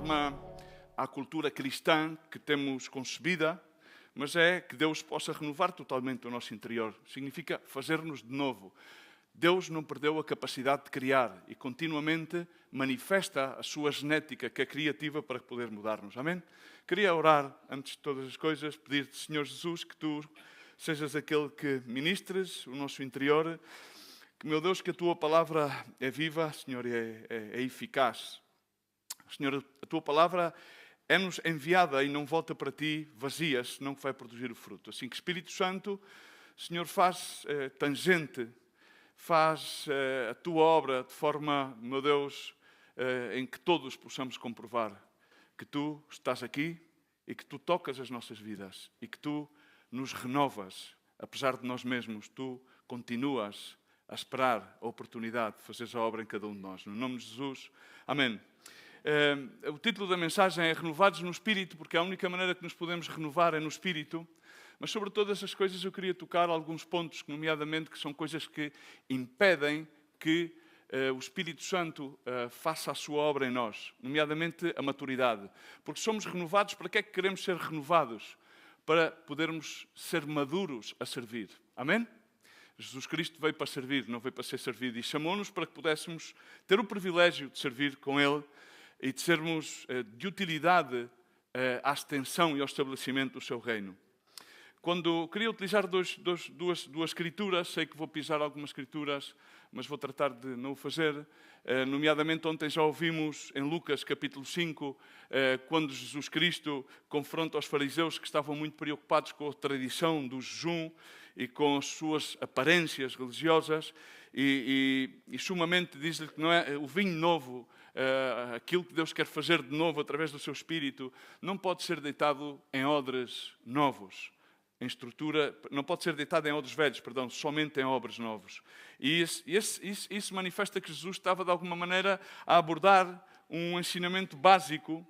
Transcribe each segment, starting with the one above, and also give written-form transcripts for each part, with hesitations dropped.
conforme à cultura cristã que temos concebida, mas é que Deus possa renovar totalmente o nosso interior. Significa fazer-nos de novo. Deus não perdeu a capacidade de criar e continuamente manifesta a sua genética, que é criativa, para poder mudar-nos. Amém? Queria orar, antes de todas as coisas, pedir-te, Senhor Jesus, que Tu sejas aquele que ministres o nosso interior, que, meu Deus, que a Tua palavra é viva, Senhor, e é eficaz. Senhor, a Tua palavra é-nos enviada e não volta para Ti vazia, senão que vai produzir o fruto. Assim que Espírito Santo, Senhor, faz tangente, faz a Tua obra de forma, meu Deus, em que todos possamos comprovar que Tu estás aqui e que Tu tocas as nossas vidas e que Tu nos renovas, apesar de nós mesmos. Tu continuas a esperar a oportunidade de fazeres a obra em cada um de nós. No nome de Jesus, amém. O título da mensagem é Renovados no Espírito, porque a única maneira que nos podemos renovar é no Espírito. Mas sobre todas essas coisas eu queria tocar alguns pontos, nomeadamente que são coisas que impedem que o Espírito Santo faça a sua obra em nós, nomeadamente a maturidade. Porque somos renovados, para que é que queremos ser renovados? Para podermos ser maduros a servir. Amém? Jesus Cristo veio para servir, não veio para ser servido. E chamou-nos para que pudéssemos ter o privilégio de servir com Ele e de sermos de utilidade à extensão e ao estabelecimento do seu reino. Quando queria utilizar duas escrituras, sei que vou pisar algumas escrituras, mas vou tratar de não o fazer. Nomeadamente, ontem já ouvimos em Lucas, capítulo 5, quando Jesus Cristo confronta os fariseus que estavam muito preocupados com a tradição do jejum e com as suas aparências religiosas, e sumamente diz-lhe que não é o vinho novo, aquilo que Deus quer fazer de novo através do seu Espírito, não pode ser deitado em odres novos. Em estrutura, não pode ser deitado em odres velhos, perdão, somente em odres novos. E isso manifesta que Jesus estava, de alguma maneira, a abordar um ensinamento básico.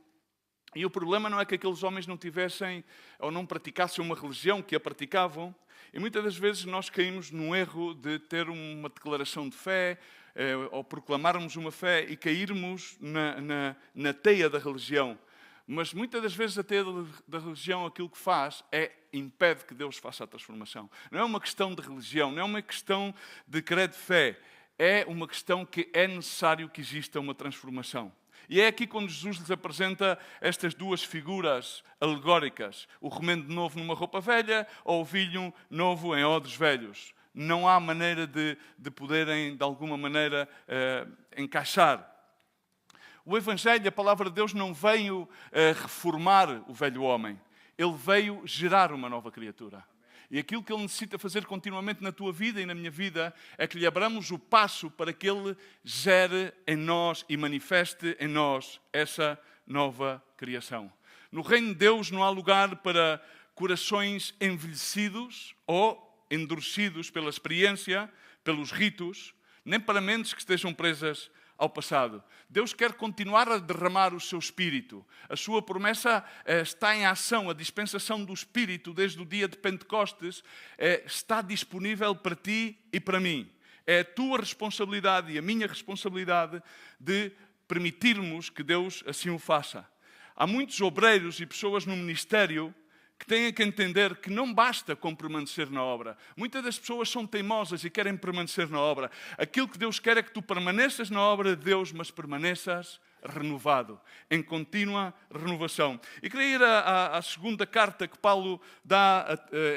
E o problema não é que aqueles homens não tivessem ou não praticassem uma religião, que a praticavam. E muitas das vezes nós caímos no erro de ter uma declaração de fé, ou proclamarmos uma fé e cairmos na teia da religião. Mas muitas das vezes a teia da religião aquilo que faz impede que Deus faça a transformação. Não é uma questão de religião, não é uma questão de credo de fé. É uma questão que é necessário que exista uma transformação. E é aqui quando Jesus lhes apresenta estas duas figuras alegóricas. O remendo novo numa roupa velha ou o vinho novo em odres velhos. Não há maneira de poderem, de alguma maneira, encaixar. O Evangelho, a palavra de Deus, não veio reformar o velho homem. Ele veio gerar uma nova criatura. E aquilo que Ele necessita fazer continuamente na tua vida e na minha vida é que lhe abramos o passo para que Ele gere em nós e manifeste em nós essa nova criação. No reino de Deus não há lugar para corações envelhecidos ou endurecidos pela experiência, pelos ritos, nem para mentes que estejam presas ao passado. Deus quer continuar a derramar o seu Espírito. A sua promessa está em ação. A dispensação do Espírito, desde o dia de Pentecostes, está disponível para ti e para mim. É a tua responsabilidade e a minha responsabilidade de permitirmos que Deus assim o faça. Há muitos obreiros e pessoas no ministério que têm que entender que não basta com permanecer na obra. Muitas das pessoas são teimosas e querem permanecer na obra. Aquilo que Deus quer é que tu permaneças na obra de Deus, mas permaneças renovado, em contínua renovação. E queria ir à segunda carta que Paulo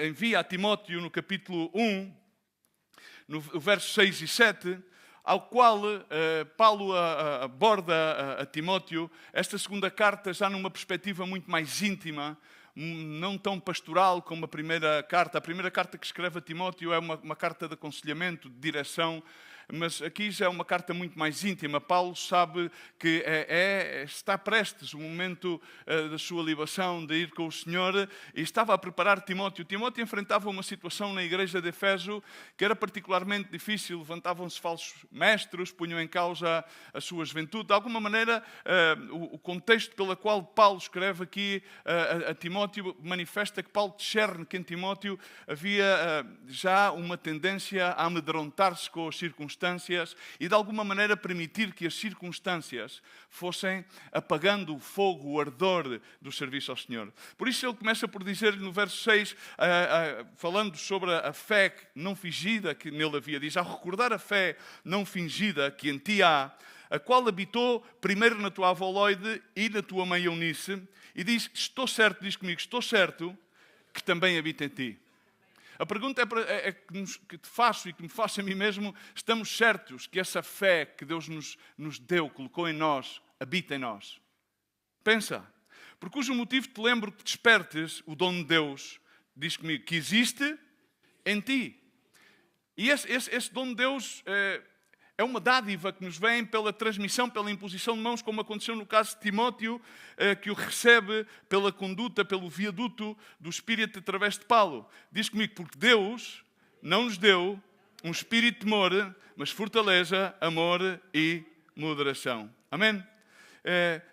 envia a Timóteo no capítulo 1, no versos 6 e 7, ao qual Paulo aborda a Timóteo esta segunda carta já numa perspectiva muito mais íntima, não tão pastoral como a primeira carta. A primeira carta que escreve a Timóteo é uma carta de aconselhamento, de direção, mas aqui já é uma carta muito mais íntima. Paulo sabe que está prestes o momento da sua libação, de ir com o Senhor, e estava a preparar Timóteo. Timóteo enfrentava uma situação na igreja de Éfeso que era particularmente difícil. Levantavam-se falsos mestres, punham em causa a sua juventude. De alguma maneira, o contexto pelo qual Paulo escreve aqui a Timóteo manifesta que Paulo discerne que em Timóteo havia já uma tendência a amedrontar-se com as circunstâncias circunstâncias e de alguma maneira permitir que as circunstâncias fossem apagando o fogo, o ardor do serviço ao Senhor. Por isso ele começa por dizer no verso 6, falando sobre a fé não fingida que nele havia, diz: ao recordar a fé não fingida que em ti há, a qual habitou primeiro na tua avó Loide e na tua mãe Eunice, e diz: estou certo, diz comigo, estou certo que também habita em ti. A pergunta que te faço e que me faço a mim mesmo: estamos certos que essa fé que Deus nos deu, colocou em nós, habita em nós? Pensa, por cujo motivo te lembro que despertes o dom de Deus, diz comigo, que existe em ti. E esse dom de Deus é uma dádiva que nos vem pela transmissão, pela imposição de mãos, como aconteceu no caso de Timóteo, que o recebe pela conduta, pelo viaduto do Espírito através de Paulo. Diz comigo, porque Deus não nos deu um espírito de temor, mas fortaleza, amor e moderação. Amém?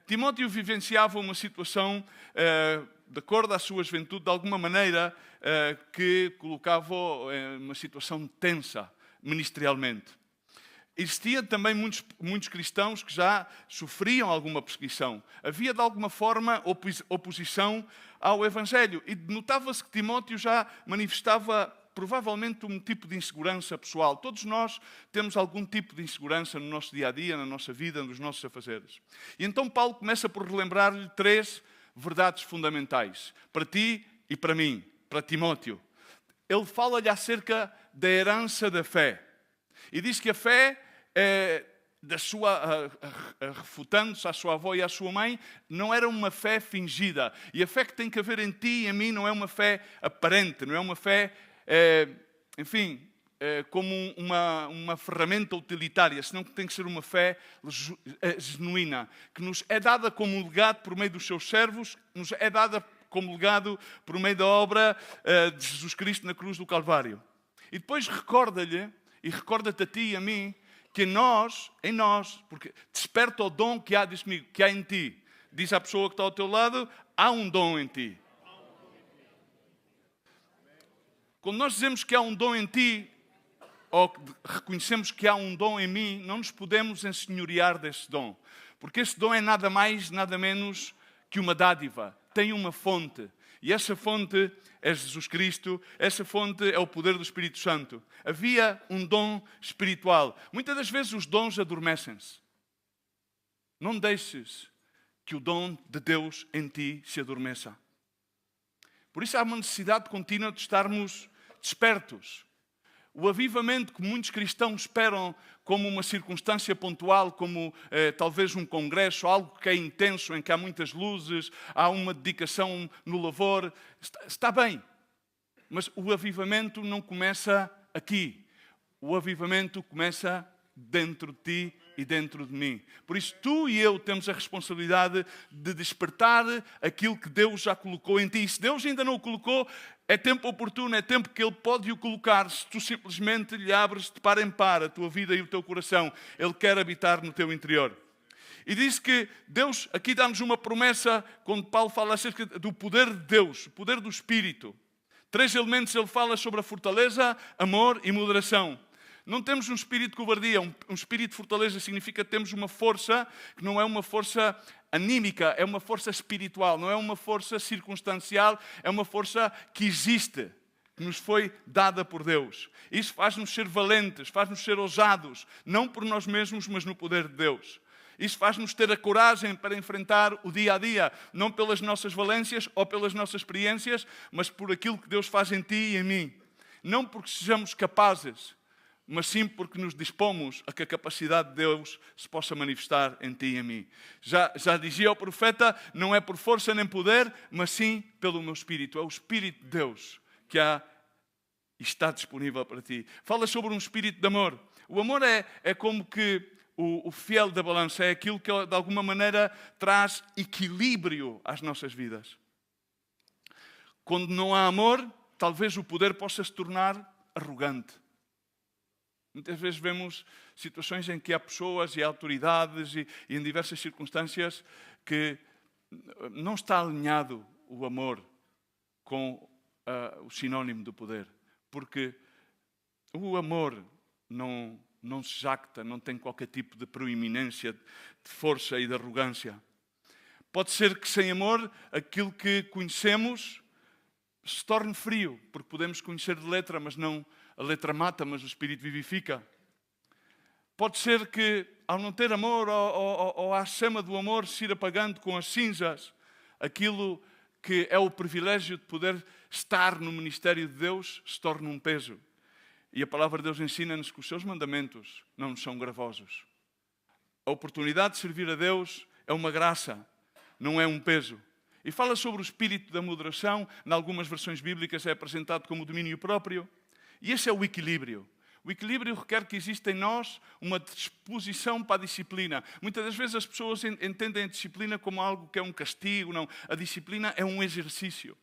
Timóteo vivenciava uma situação, de acordo à sua juventude, de alguma maneira, que colocava em uma situação tensa, ministerialmente. Existiam também muitos cristãos que já sofriam alguma perseguição. Havia, de alguma forma, oposição ao Evangelho. E notava-se que Timóteo já manifestava, provavelmente, um tipo de insegurança pessoal. Todos nós temos algum tipo de insegurança no nosso dia-a-dia, na nossa vida, nos nossos afazeres. E então Paulo começa por relembrar-lhe 3 verdades fundamentais. Para ti e para mim, para Timóteo. Ele fala-lhe acerca da herança da fé. E diz que a fé, refutando-se à sua avó e à sua mãe, não era uma fé fingida. E a fé que tem que haver em ti e em mim não é uma fé aparente, não é uma fé, como uma ferramenta utilitária, senão que tem que ser uma fé genuína, que nos é dada como legado por meio dos seus servos, nos é dada como legado por meio da obra de Jesus Cristo na cruz do Calvário. E depois recorda-lhe, e recorda-te a ti e a mim, que em nós, porque desperta o dom que há, diz comigo, que há em ti. Diz à pessoa que está ao teu lado, há um dom em ti. Quando nós dizemos que há um dom em ti, ou reconhecemos que há um dom em mim, não nos podemos ensenhorear desse dom. Porque esse dom é nada mais, nada menos que uma dádiva. Tem uma fonte. E essa fonte é Jesus Cristo, essa fonte é o poder do Espírito Santo. Havia um dom espiritual. Muitas das vezes os dons adormecem-se. Não deixes que o dom de Deus em ti se adormeça. Por isso há uma necessidade contínua de estarmos despertos. O avivamento que muitos cristãos esperam como uma circunstância pontual, como talvez um congresso, algo que é intenso, em que há muitas luzes, há uma dedicação no louvor, está bem. Mas o avivamento não começa aqui. O avivamento começa dentro de ti e dentro de mim. Por isso, tu e eu temos a responsabilidade de despertar aquilo que Deus já colocou em ti. E se Deus ainda não o colocou, é tempo oportuno, é tempo que Ele pode o colocar. Se tu simplesmente lhe abres de par em par a tua vida e o teu coração, Ele quer habitar no teu interior. E diz que Deus aqui dá-nos uma promessa, quando Paulo fala acerca do poder de Deus, o poder do Espírito. 3 elementos ele fala sobre a fortaleza, amor e moderação. Não temos um espírito de covardia, um espírito de fortaleza significa que temos uma força que não é uma força anímica, é uma força espiritual, não é uma força circunstancial, é uma força que existe, que nos foi dada por Deus. Isso faz-nos ser valentes, faz-nos ser ousados, não por nós mesmos, mas no poder de Deus. Isso faz-nos ter a coragem para enfrentar o dia a dia, não pelas nossas valências ou pelas nossas experiências, mas por aquilo que Deus faz em ti e em mim. Não porque sejamos capazes, mas sim porque nos dispomos a que a capacidade de Deus se possa manifestar em ti e em mim. Já dizia o profeta, não é por força nem poder, mas sim pelo meu Espírito. É o Espírito de Deus que há e está disponível para ti. Fala sobre um espírito de amor. O amor é como que o fiel da balança, é aquilo que de alguma maneira traz equilíbrio às nossas vidas. Quando não há amor, talvez o poder possa se tornar arrogante. Muitas vezes vemos situações em que há pessoas e autoridades e em diversas circunstâncias que não está alinhado o amor com o sinónimo do poder. Porque o amor não não se jacta, não tem qualquer tipo de proeminência, de força e de arrogância. Pode ser que sem amor, aquilo que conhecemos se torne frio, porque podemos conhecer de letra, mas não a letra mata, mas o Espírito vivifica. Pode ser que, ao não ter amor, ou à chama do amor se ir apagando com as cinzas, aquilo que é o privilégio de poder estar no ministério de Deus se torne um peso. E a palavra de Deus ensina-nos que os seus mandamentos não nos são gravosos. A oportunidade de servir a Deus é uma graça, não é um peso. E fala sobre o espírito da moderação, em algumas versões bíblicas é apresentado como domínio próprio. E esse é o equilíbrio. O equilíbrio requer que exista em nós uma disposição para a disciplina. Muitas das vezes as pessoas entendem a disciplina como algo que é um castigo. Não, a disciplina é um exercício.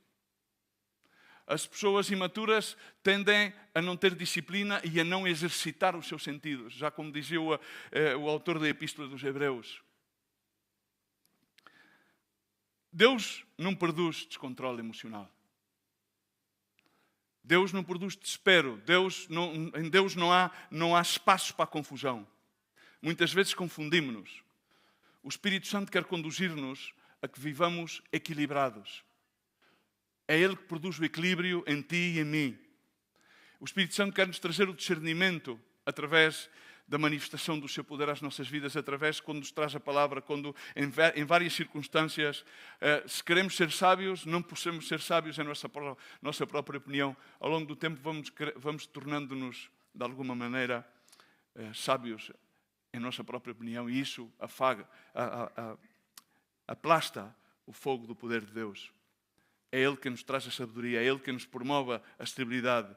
As pessoas imaturas tendem a não ter disciplina e a não exercitar os seus sentidos, já como dizia o autor da Epístola dos Hebreus. Deus não produz descontrole emocional. Deus não produz desespero. Em Deus não há espaço para a confusão. Muitas vezes confundimos-nos. O Espírito Santo quer conduzir-nos a que vivamos equilibrados. É Ele que produz o equilíbrio em ti e em mim. O Espírito Santo quer nos trazer o discernimento através da manifestação do seu poder às nossas vidas, através quando nos traz a palavra, quando em várias circunstâncias, se queremos ser sábios, não possamos ser sábios em nossa própria opinião. Ao longo do tempo vamos tornando-nos, de alguma maneira, sábios em nossa própria opinião, e isso aplasta o fogo do poder de Deus. É Ele que nos traz a sabedoria, é Ele que nos promove a estabilidade.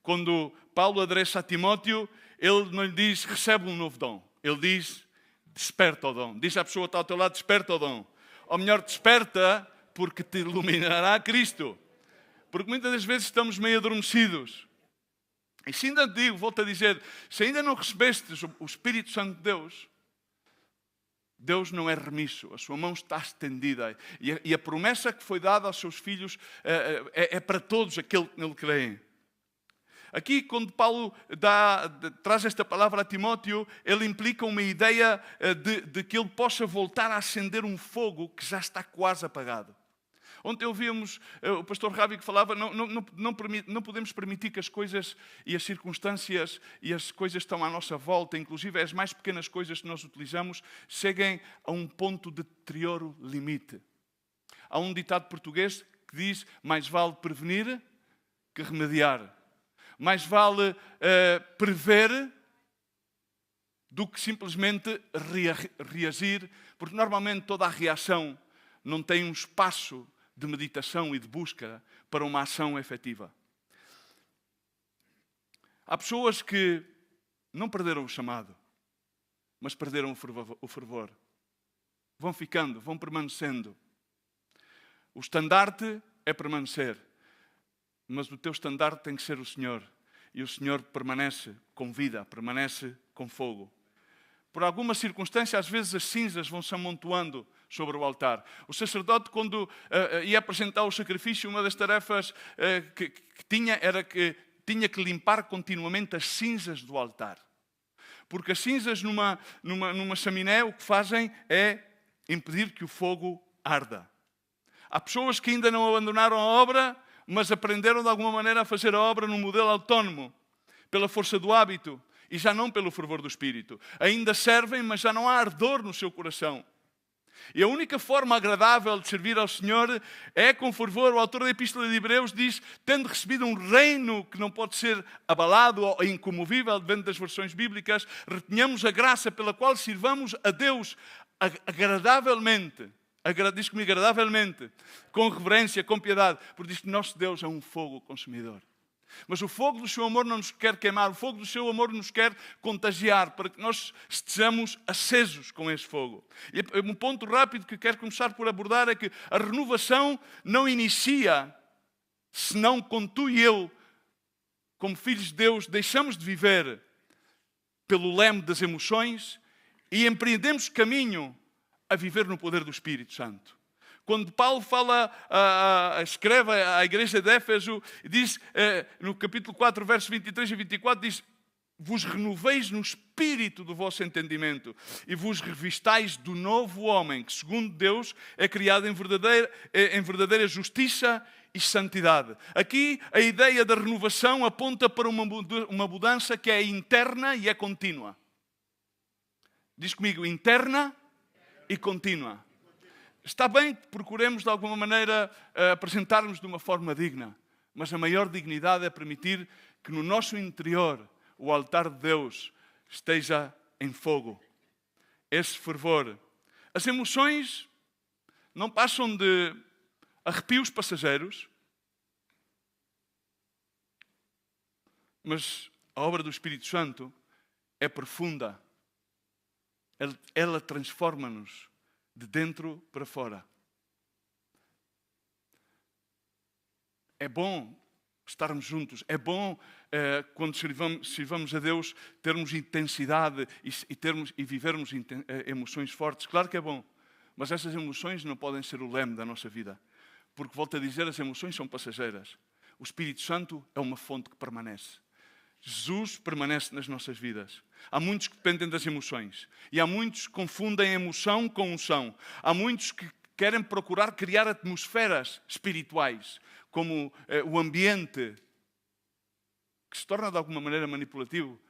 Quando Paulo adressa a Timóteo, ele não lhe diz, recebe um novo dom. Ele diz, desperta o dom. Diz à pessoa que está ao teu lado, desperta o dom. Ou melhor, desperta porque te iluminará Cristo. Porque muitas das vezes estamos meio adormecidos. E se ainda te digo, volto a dizer, se ainda não recebestes o Espírito Santo de Deus, Deus não é remisso, a sua mão está estendida. E a promessa que foi dada aos seus filhos é para todos aqueles que nele creem. Aqui, quando Paulo traz esta palavra a Timóteo, ele implica uma ideia de que ele possa voltar a acender um fogo que já está quase apagado. Ontem ouvimos o pastor Ravi que falava, não podemos permitir que as coisas e as circunstâncias e as coisas que estão à nossa volta, inclusive as mais pequenas coisas que nós utilizamos, cheguem a um ponto de deterioro limite. Há um ditado português que diz, mais vale prevenir que remediar. Mais vale prever do que simplesmente reagir, porque normalmente toda a reação não tem um espaço de meditação e de busca para uma ação efetiva. Há pessoas que não perderam o chamado, mas perderam o fervor. Vão ficando, vão permanecendo. O estandarte é permanecer. Mas o teu estandarte tem que ser o Senhor. E o Senhor permanece com vida, permanece com fogo. Por alguma circunstância, às vezes as cinzas vão se amontoando sobre o altar. O sacerdote, quando ia apresentar o sacrifício, uma das tarefas que tinha era que tinha que limpar continuamente as cinzas do altar. Porque as cinzas numa chaminé o que fazem é impedir que o fogo arda. Há pessoas que ainda não abandonaram a obra, mas aprenderam de alguma maneira a fazer a obra num modelo autónomo, pela força do hábito e já não pelo fervor do Espírito. Ainda servem, mas já não há ardor no seu coração. E a única forma agradável de servir ao Senhor é com fervor. O autor da Epístola de Hebreus diz, tendo recebido um reino que não pode ser abalado ou incomovível, dentro das versões bíblicas, retenhamos a graça pela qual sirvamos a Deus agradavelmente. Diz comigo, agradavelmente, com reverência, com piedade, porque diz que nosso Deus é um fogo consumidor. Mas o fogo do seu amor não nos quer queimar, o fogo do seu amor nos quer contagiar, para que nós estejamos acesos com esse fogo. E um ponto rápido que quero começar por abordar é que a renovação não inicia, senão quando tu e eu, como filhos de Deus, deixamos de viver pelo leme das emoções e empreendemos caminho a viver no poder do Espírito Santo. Quando Paulo escreve à igreja de Éfeso, diz no capítulo 4, versos 23 e 24, diz, vos renoveis no espírito do vosso entendimento e vos revistais do novo homem, que segundo Deus é criado em verdadeira justiça e santidade. Aqui a ideia da renovação aponta para uma mudança que é interna e é contínua. Diz comigo, interna e contínua. Está bem que procuremos de alguma maneira apresentar-nos de uma forma digna, mas a maior dignidade é permitir que no nosso interior o altar de Deus esteja em fogo. Esse fervor. As emoções não passam de arrepios passageiros, mas a obra do Espírito Santo é profunda. Ela transforma-nos de dentro para fora. É bom estarmos juntos. É bom, quando sirvamos a Deus, termos intensidade e vivermos emoções fortes. Claro que é bom. Mas essas emoções não podem ser o leme da nossa vida. Porque, volto a dizer, as emoções são passageiras. O Espírito Santo é uma fonte que permanece. Jesus permanece nas nossas vidas. Há muitos que dependem das emoções. E há muitos que confundem emoção com unção. Há muitos que querem procurar criar atmosferas espirituais, como o ambiente, que se torna de alguma maneira manipulativo.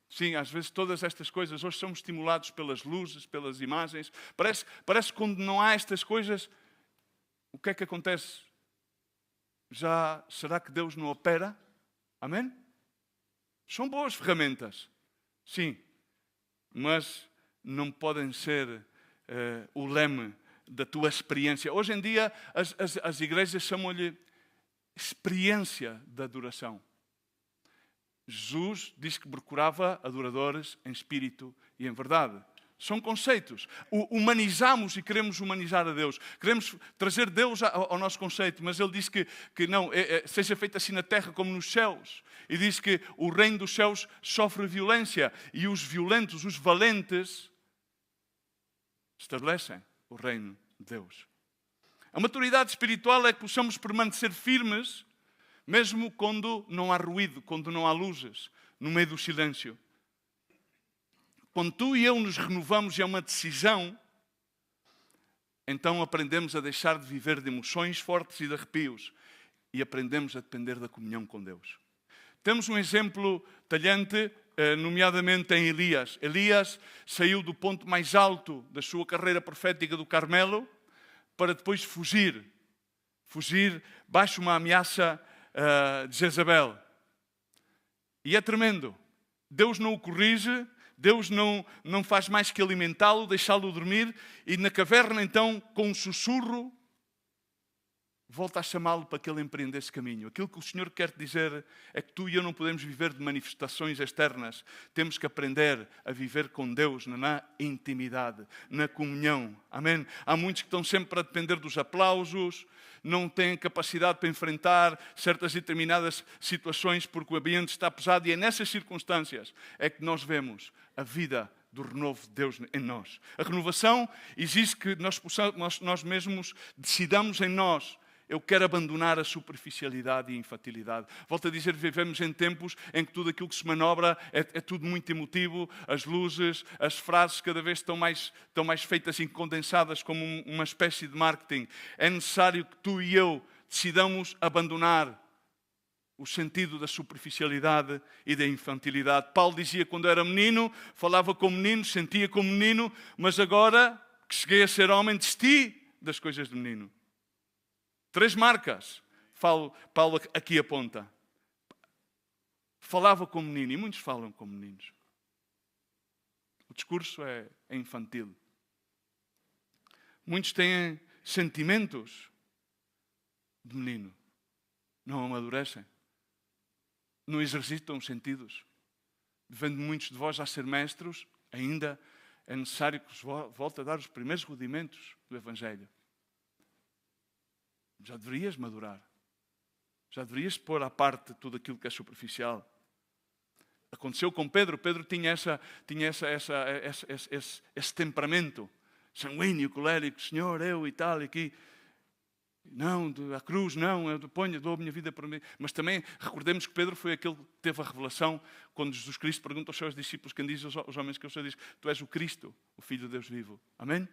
Sim, às vezes todas estas coisas, hoje somos estimulados pelas luzes, pelas imagens. Parece que quando não há estas coisas, o que é que acontece? Será que Deus não opera? Amém? São boas ferramentas, sim, mas não podem ser o leme da tua experiência. Hoje em dia as igrejas chamam-lhe experiência da adoração. Jesus disse que procurava adoradores em espírito e em verdade. São conceitos. Humanizamos e queremos humanizar a Deus. Queremos trazer Deus ao nosso conceito, mas Ele diz que não, seja feito assim na terra como nos céus. E diz que o reino dos céus sofre violência e os violentos, os valentes, estabelecem o reino de Deus. A maturidade espiritual é que possamos permanecer firmes, mesmo quando não há ruído, quando não há luzes, no meio do silêncio. Quando tu e eu nos renovamos e é uma decisão, então aprendemos a deixar de viver de emoções fortes e de arrepios e aprendemos a depender da comunhão com Deus. Temos um exemplo talhante, nomeadamente em Elias. Elias saiu do ponto mais alto da sua carreira profética do Carmelo para depois fugir baixo uma ameaça de Jezabel. E é tremendo. Deus não o corrige, Deus não faz mais que alimentá-lo, deixá-lo dormir, e na caverna, então, com um sussurro, volta a chamá-lo para que ele empreenda esse caminho. Aquilo que o Senhor quer dizer é que tu e eu não podemos viver de manifestações externas. Temos que aprender a viver com Deus na intimidade, na comunhão. Amém? Há muitos que estão sempre a depender dos aplausos, não têm capacidade para enfrentar certas determinadas situações porque o ambiente está pesado, e é nessas circunstâncias é que nós vemos a vida do renovo de Deus em nós. A renovação exige que nós mesmos decidamos em nós: eu quero abandonar a superficialidade e a infantilidade. Volto a dizer, vivemos em tempos em que tudo aquilo que se manobra é tudo muito emotivo, as luzes, as frases cada vez estão mais feitas e condensadas como uma espécie de marketing. É necessário que tu e eu decidamos abandonar o sentido da superficialidade e da infantilidade. Paulo dizia, quando era menino, falava como menino, sentia como menino, mas agora que cheguei a ser homem, desisti das coisas de menino. 3 marcas, Paulo aqui aponta. Falava como menino, e muitos falam como meninos. O discurso é infantil. Muitos têm sentimentos de menino. Não amadurecem. Não exercitam os sentidos. Vendo muitos de vós a ser mestres, ainda é necessário que vos volte a dar os primeiros rudimentos do Evangelho. Já deverias madurar. Já deverias pôr à parte tudo aquilo que é superficial. Aconteceu com Pedro. Pedro tinha esse temperamento sanguíneo, colérico. Senhor, eu e tal, e aqui. Não, a cruz, não, eu dou a minha vida para mim. Mas também recordemos que Pedro foi aquele que teve a revelação quando Jesus Cristo pergunta aos seus discípulos, quem diz aos homens que eu sou, diz, tu és o Cristo, o Filho de Deus vivo. Amém?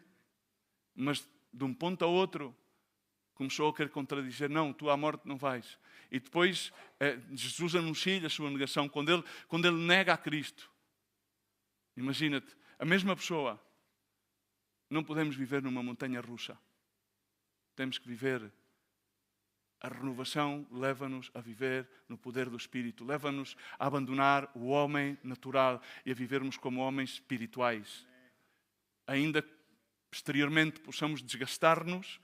Mas de um ponto a outro começou a querer contradizer, não, tu à morte não vais. E depois Jesus anuncia-lhe a sua negação quando ele nega a Cristo. Imagina-te, a mesma pessoa. Não podemos viver numa montanha russa. Temos que viver. A renovação leva-nos a viver no poder do Espírito. Leva-nos a abandonar o homem natural e a vivermos como homens espirituais. Ainda que exteriormente possamos desgastar-nos,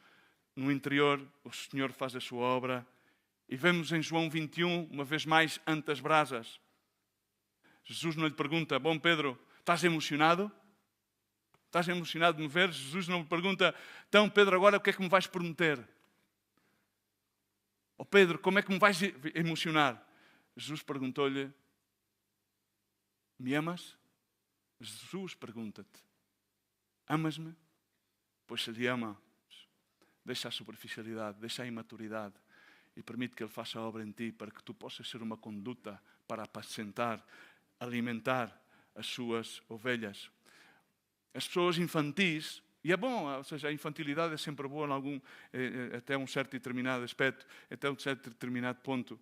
no interior o Senhor faz a sua obra. E vemos em João 21, uma vez mais, ante as brasas. Jesus não lhe pergunta, bom Pedro, estás emocionado? Estás emocionado de me ver? Jesus não me pergunta, então Pedro, agora o que é que me vais prometer? Ou Pedro, como é que me vais emocionar? Jesus perguntou-lhe, me amas? Jesus pergunta-te, amas-me? Pois se lhe ama, deixa a superficialidade, deixa a imaturidade e permite que Ele faça a obra em ti para que tu possas ser uma conduta para apacentar, alimentar as suas ovelhas. As pessoas infantis, e é bom, ou seja, a infantilidade é sempre boa até um certo determinado aspecto, até um certo determinado ponto.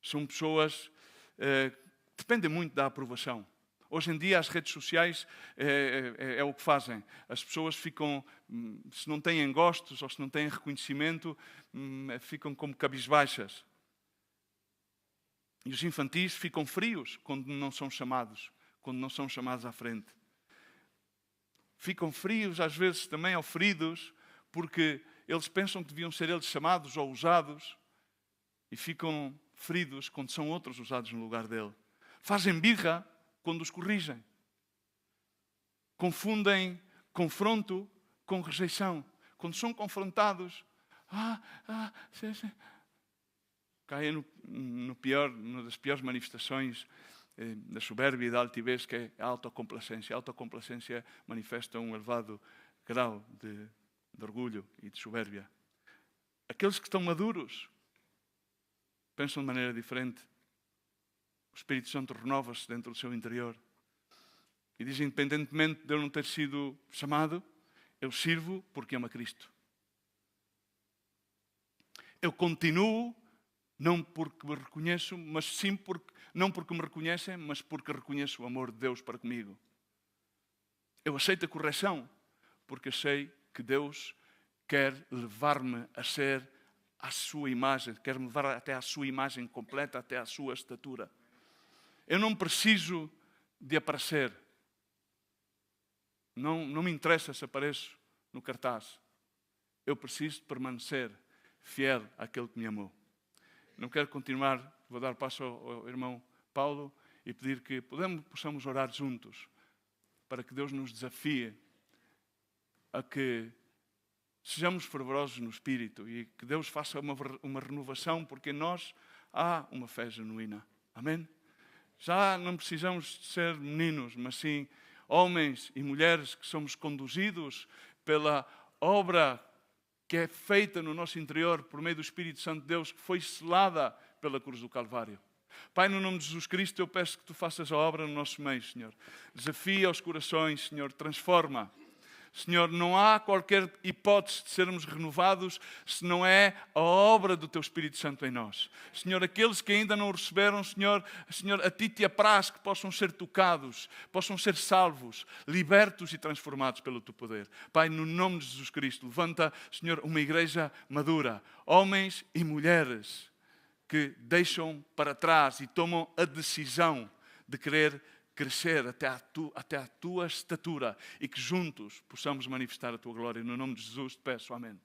São pessoas que dependem muito da aprovação. Hoje em dia as redes sociais é o que fazem. As pessoas ficam, se não têm gostos ou se não têm reconhecimento, ficam como cabisbaixas. E os infantis ficam frios quando não são chamados à frente. Ficam frios, às vezes também, ou feridos, porque eles pensam que deviam ser eles chamados ou usados e ficam feridos quando são outros usados no lugar dele. Fazem birra quando os corrigem. Confundem confronto com rejeição. Quando são confrontados, sim. Caem numa das piores manifestações da soberbia e da altivez, que é a autocomplacência. A autocomplacência manifesta um elevado grau de orgulho e de soberbia. Aqueles que estão maduros pensam de maneira diferente. O Espírito Santo renova-se dentro do seu interior. E diz, independentemente de eu não ter sido chamado, eu sirvo porque amo a Cristo. Eu continuo, não porque me reconheço, mas sim não porque me reconhecem, mas porque reconheço o amor de Deus para comigo. Eu aceito a correção, porque sei que Deus quer levar-me a ser à sua imagem, quer me levar até à sua imagem completa, até à sua estatura. Eu não preciso de aparecer. Não me interessa se apareço no cartaz. Eu preciso de permanecer fiel àquele que me amou. Não quero continuar, vou dar passo ao irmão Paulo e pedir que possamos orar juntos para que Deus nos desafie a que sejamos fervorosos no Espírito e que Deus faça uma renovação, porque em nós há uma fé genuína. Amém? Já não precisamos ser meninos, mas sim homens e mulheres que somos conduzidos pela obra que é feita no nosso interior por meio do Espírito Santo de Deus, que foi selada pela cruz do Calvário. Pai, no nome de Jesus Cristo, eu peço que Tu faças a obra no nosso meio, Senhor. Desafia os corações, Senhor, transforma. Senhor, não há qualquer hipótese de sermos renovados se não é a obra do Teu Espírito Santo em nós. Senhor, aqueles que ainda não o receberam, Senhor, a Ti te apraz que possam ser tocados, possam ser salvos, libertos e transformados pelo Teu poder. Pai, no nome de Jesus Cristo, levanta, Senhor, uma igreja madura, homens e mulheres que deixam para trás e tomam a decisão de querer crescer até a Tua estatura e que juntos possamos manifestar a Tua glória. No nome de Jesus te peço, amém.